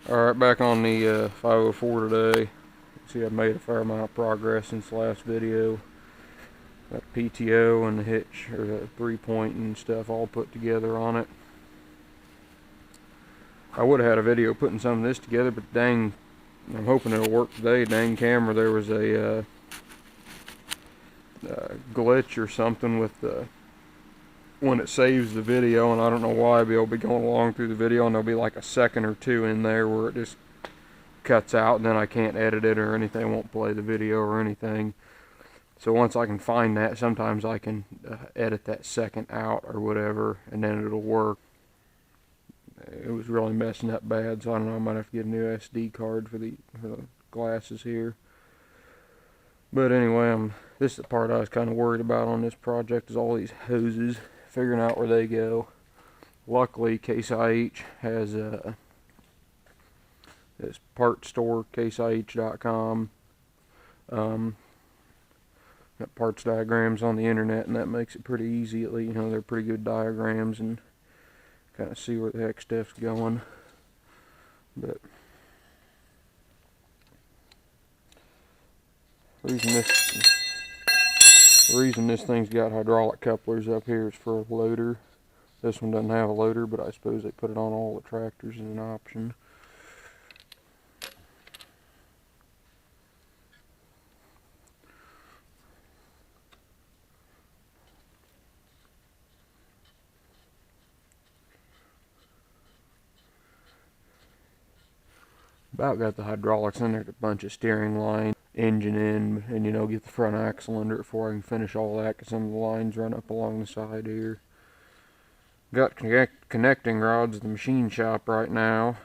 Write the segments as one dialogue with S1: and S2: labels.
S1: Alright, back on the 504 today. See, I've made a fair amount of progress since the last video. Got PTO and the hitch, or the 3-point and stuff all put together on it. I would have had a video putting some of this together, but dang, I'm hoping it'll work today. Dang camera, there was a glitch or something with the when it saves the video, and I don't know why. I'll be going along through the video and there'll be like a second or two in there where it just cuts out, and then I can't edit it or anything. I won't play the video or anything. So once I can find that, sometimes I can edit that second out or whatever, and then it'll work. It was really messing up bad, so I don't know, I might have to get a new SD card for the glasses here. But anyway, this is the part I was kind of worried about on this project, is all these hoses, figuring out where they go. Luckily, Case IH has this part store, caseih.com. Got parts diagrams on the internet, and that makes it pretty easy. At least, they're pretty good diagrams, and kind of see where the heck stuff's going. But the reason this thing's got hydraulic couplers up here is for a loader. This one doesn't have a loader, but I suppose they put it on all the tractors as an option. About got the hydraulics in there, a bunch of steering line, engine in, and get the front axle under it before I can finish all that, because some of the lines run up along the side here. Got connecting rods at the machine shop right now.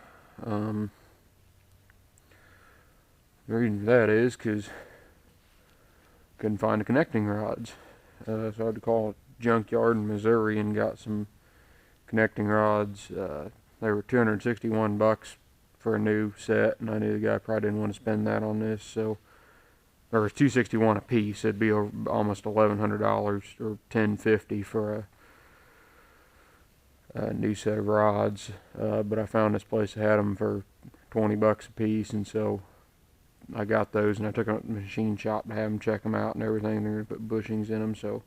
S1: The reason that is because couldn't find the connecting rods. So I had to call a junkyard in Missouri and got some connecting rods. They were $261 for a new set, and I knew the guy probably didn't want to spend that on this, so there was $261 a piece. It'd be almost $1,100 or $1,050 for a new set of rods. But I found this place that had them for $20 a piece, and so I got those, and I took them to the machine shop to have them check them out and everything. They're gonna put bushings in them, so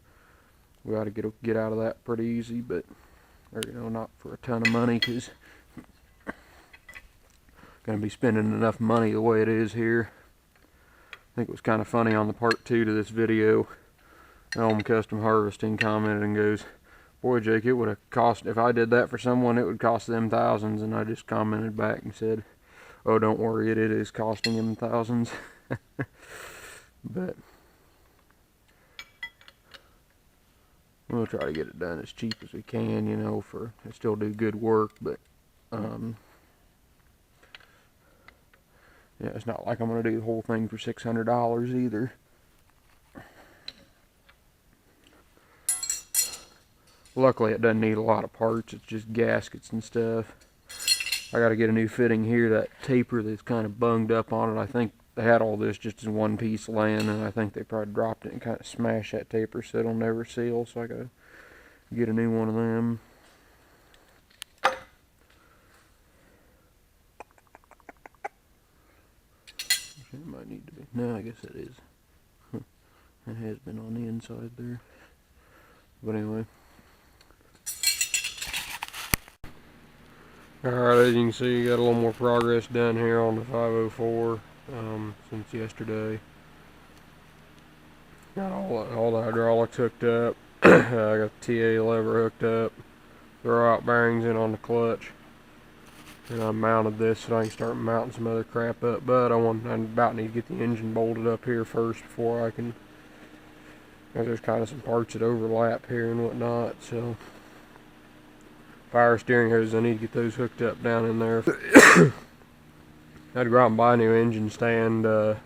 S1: we ought to get out of that pretty easy, but not for a ton of money, because going to be spending enough money the way it is here. I think it was kind of funny on the part 2 to this video. Elm Custom Harvesting commented and goes, "Boy, Jake, it would have cost, if I did that for someone, it would cost them thousands." And I just commented back and said, "Oh, don't worry, it is costing them thousands." But we'll try to get it done as cheap as we can, for still do good work, but yeah, it's not like I'm going to do the whole thing for $600 either. Luckily, it doesn't need a lot of parts. It's just gaskets and stuff. I got to get a new fitting here. That taper that's kind of bunged up on it, I think they had all this just in one piece laying, and I think they probably dropped it and kind of smashed that taper so it'll never seal, so I got to get a new one of them. It might need to be. No, I guess it is. It has been on the inside there. But anyway. Alright, as you can see, you got a little more progress done here on the 504 since yesterday. Got all the hydraulics hooked up. I got the TA lever hooked up. Throw out bearings in on the clutch. And I mounted this so I can start mounting some other crap up, but I about need to get the engine bolted up here first before I can. There's kind of some parts that overlap here and whatnot, so power steering hoses, I need to get those hooked up down in there. I had to go out and buy a new engine stand. Went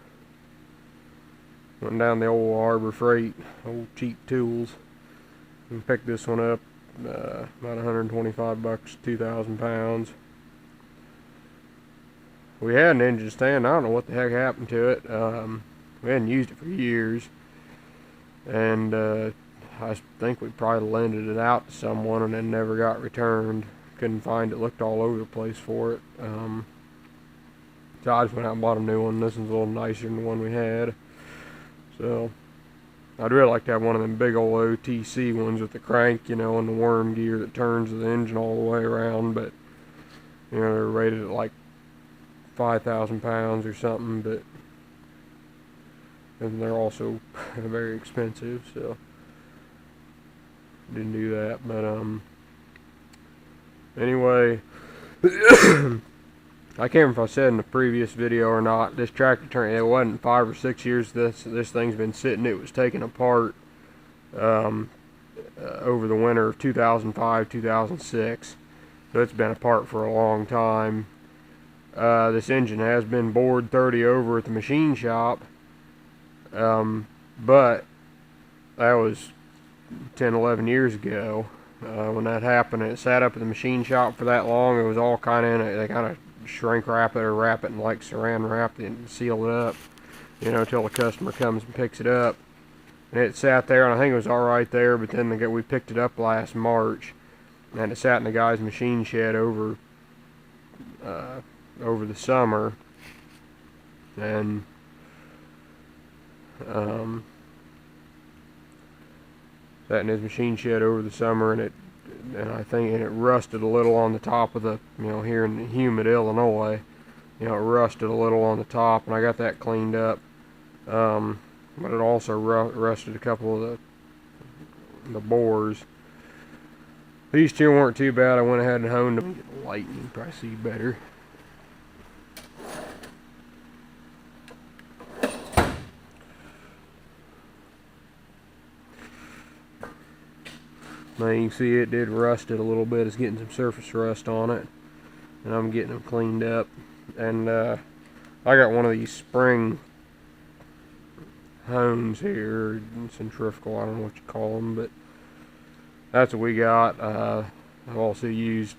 S1: down the old Harbor Freight, old cheap tools, and picked this one up, about $125, 2,000 pounds. We had an engine stand. I don't know what the heck happened to it. We hadn't used it for years, and I think we probably lended it out to someone and then never got returned. Couldn't find it. Looked all over the place for it. So I just went out and bought a new one. This one's a little nicer than the one we had. So I'd really like to have one of them big old OTC ones with the crank, you know, and the worm gear that turns the engine all the way around. But you know, they're rated at like 5,000 pounds or something. But and they're also very expensive, so didn't do that. But anyway, I can't remember if I said in the previous video or not, this tractor turned, it wasn't 5 or 6 years this thing's been sitting. It was taken apart over the winter of 2005, 2006. So it's been apart for a long time. This engine has been bored 30 over at the machine shop. But that was 10, 11 years ago when that happened. It sat up at the machine shop for that long. It was all kind of in it. They kind of shrink wrap it or wrap it in like saran wrap and seal it up, you know, until the customer comes and picks it up. And it sat there, and I think it was all right there. But then we picked it up last March, and it sat in the guy's machine shed over the summer, and sat in his machine shed over the summer, and it rusted a little on the top of the, you know, here in humid Illinois, you know, it rusted a little on the top, and I got that cleaned up. But it also rusted a couple of the bores. These two weren't too bad. I went ahead and honed them. Get the light, you can probably see better. Now you can see it did rust it a little bit. It's getting some surface rust on it, and I'm getting them cleaned up. And I got one of these spring hones here, centrifugal, I don't know what you call them, but that's what we got. I've also used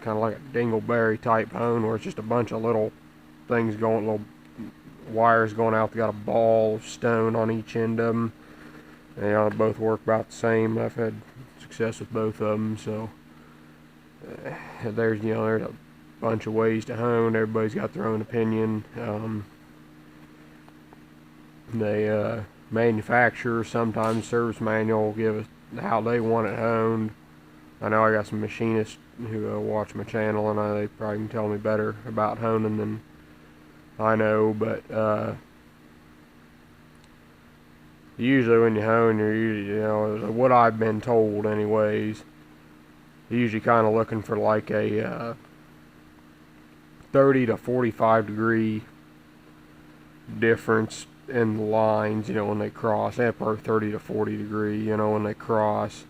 S1: kind of like a dingleberry type hone, where it's just a bunch of little things going, little wires going out. They got a ball of stone on each end of them. They both work about the same. I've had success with both of them. So there's a bunch of ways to hone. Everybody's got their own opinion. They manufacturer, sometimes service manual will give us how they want it honed. I know I got some machinists who watch my channel, and they probably can tell me better about honing than I know, but usually when you hone, you're usually, what I've been told anyways, you're usually kind of looking for like a 30 to 45 degree difference in the lines, when they cross. They have probably 30 to 40 degree, when they cross,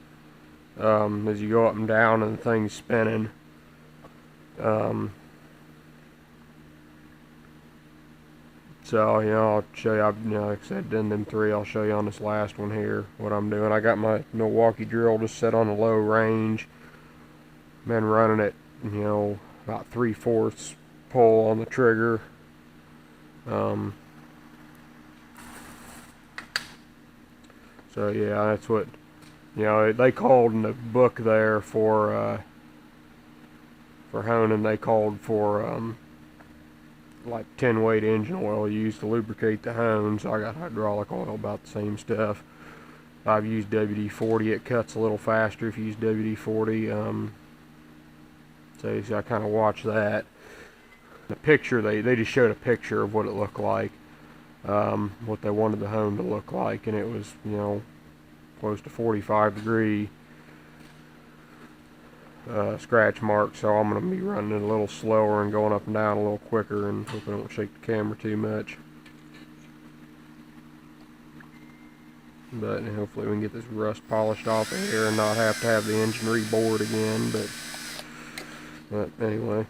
S1: as you go up and down and the thing's spinning. So, I'll show you, like I said, in them three, I'll show you on this last one here what I'm doing. I got my Milwaukee drill just set on a low range. Been running it, about 3/4 pull on the trigger. So yeah, that's what, they called in the book there for honing, they called for, like 10 weight engine oil used to lubricate the hone. So I got hydraulic oil, about the same stuff. I've used WD-40. It cuts a little faster if you use WD-40. So I kind of watch that. The picture, they just showed a picture of what it looked like, what they wanted the hone to look like, and it was, close to 45 degree scratch mark. So I'm going to be running it a little slower and going up and down a little quicker, and hope I don't shake the camera too much. But hopefully we can get this rust polished off of here and not have to have the engine rebored again. But anyway.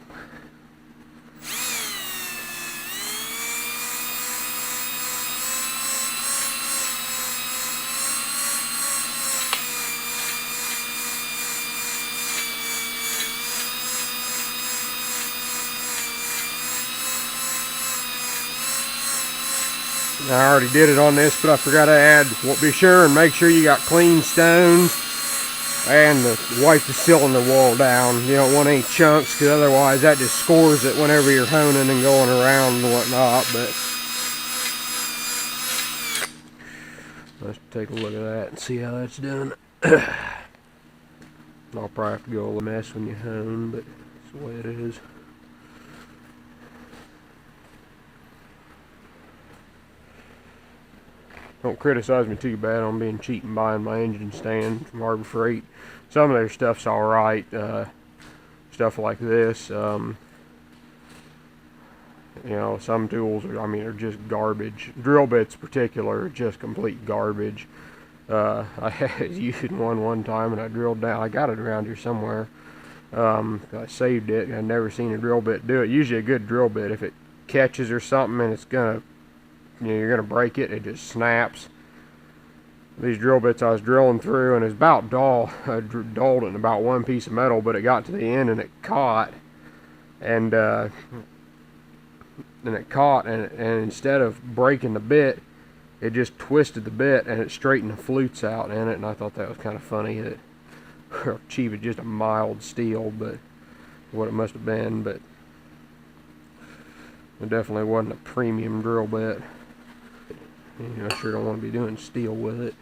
S1: I already did it on this, but I forgot to add, be sure and make sure you got clean stones and wipe the cylinder wall down. You don't want any chunks, because otherwise that just scores it whenever you're honing and going around and whatnot. But let's take a look at that and see how that's done. I'll probably have to go a little mess when you hone, but it's the way it is. Don't criticize me too bad on being cheap and buying my engine stand from Harbor Freight. Some of their stuff's alright. Stuff like this, you know, some tools are, I mean, are just garbage. Drill bits in particular are just complete garbage. I had used one time and I drilled down. I got it around here somewhere. I saved it and I've never seen a drill bit do it. Usually a good drill bit, if it catches or something and it's gonna, you know, you're gonna break it, it just snaps. These drill bits I was drilling through, and it's about dull. I dulled it in about one piece of metal, but it got to the end and it caught, and instead of breaking the bit, it just twisted the bit and it straightened the flutes out in it. And I thought that was kind of funny that cheap, it's just a mild steel, but what it must have been. But it definitely wasn't a premium drill bit. You know, I sure don't want to be doing steel with it.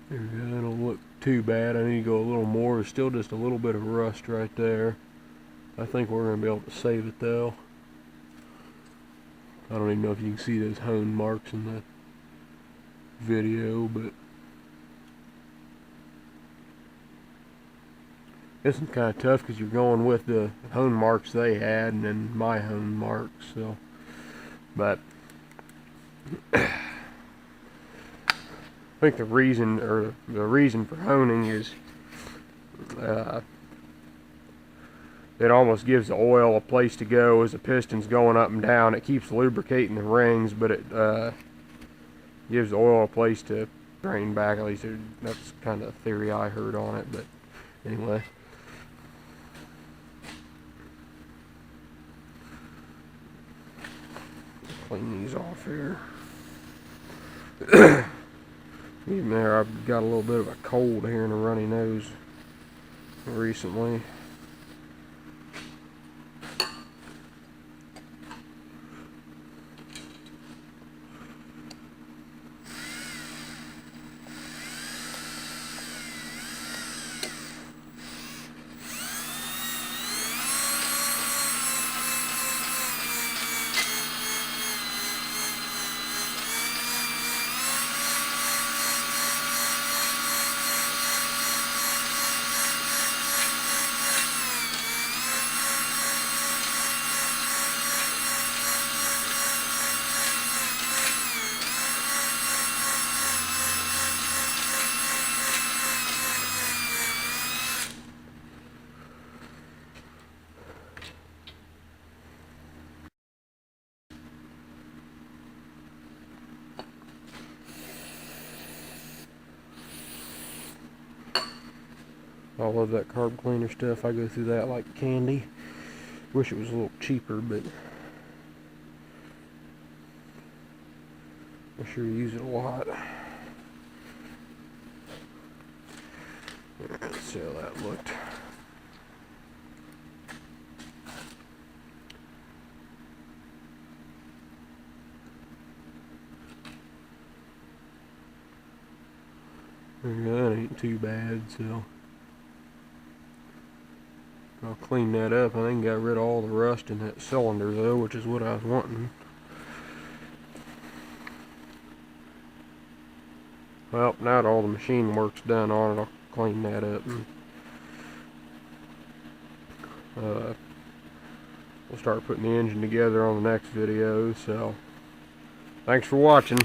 S1: That don't look too bad. I need to go a little more. There's still just a little bit of rust right there. I think we're going to be able to save it though. I don't even know if you can see those hone marks in the video, but this is kind of tough because you're going with the hone marks they had and then my hone marks. So, but I think the reason for honing is it almost gives the oil a place to go as the piston's going up and down. It keeps lubricating the rings, but it gives the oil a place to drain back. At least that's kind of the theory I heard on it. But anyway. Clean these off here. Even there, I've got a little bit of a cold here and a runny nose recently. I love that carb cleaner stuff. I go through that like candy. Wish it was a little cheaper, but I sure use it a lot. Let's see how that looked. That ain't too bad, so I'll clean that up. I think got rid of all the rust in that cylinder though, which is what I was wanting. Well, now that all the machine work's done on it, I'll clean that up and we'll start putting the engine together on the next video. So thanks for watching.